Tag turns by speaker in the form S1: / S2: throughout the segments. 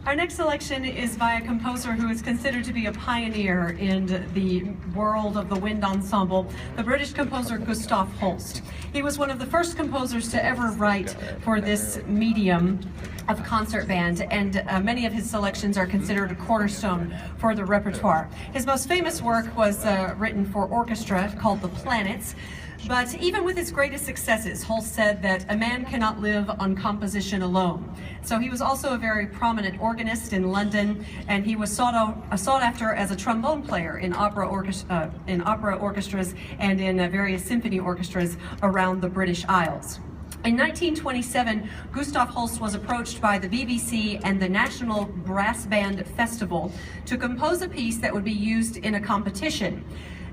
S1: Our next selection is by a composer who is considered to be a pioneer in the world of the wind ensemble, the British composer Gustav Holst. He was one of the first composers to ever write for this medium of concert band, and many of his selections are considered a cornerstone for the repertoire. His most famous work was written for orchestra called The Planets. But even with his greatest successes, Holst said that a man cannot live on composition alone. So he was also a very prominent organist in London, and he was sought after as a trombone player in opera orchestras and in various symphony orchestras around the British Isles. In 1927, Gustav Holst was approached by the BBC and the National Brass Band Festival to compose a piece that would be used in a competition.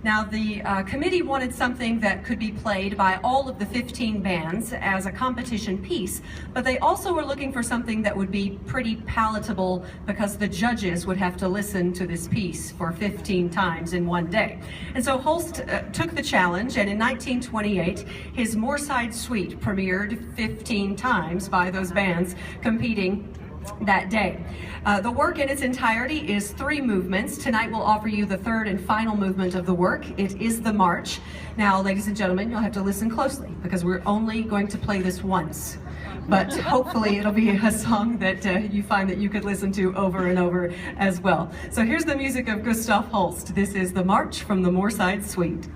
S1: Now, the committee wanted something that could be played by all of the 15 bands as a competition piece, but they also were looking for something that would be pretty palatable because the judges would have to listen to this piece for 15 times in one day. And so Holst took the challenge, and in 1928, his Moorside Suite premiered 15 times by those bands competing that day. The work in its entirety is 3 movements. Tonight we'll offer you the third and final movement of the work. It is the march. Now, ladies and gentlemen, you'll have to listen closely because we're only going to play this once. But hopefully it'll be a song that you find that you could listen to over and over as well. So here's the music of Gustav Holst. This is the march from the Moorside Suite.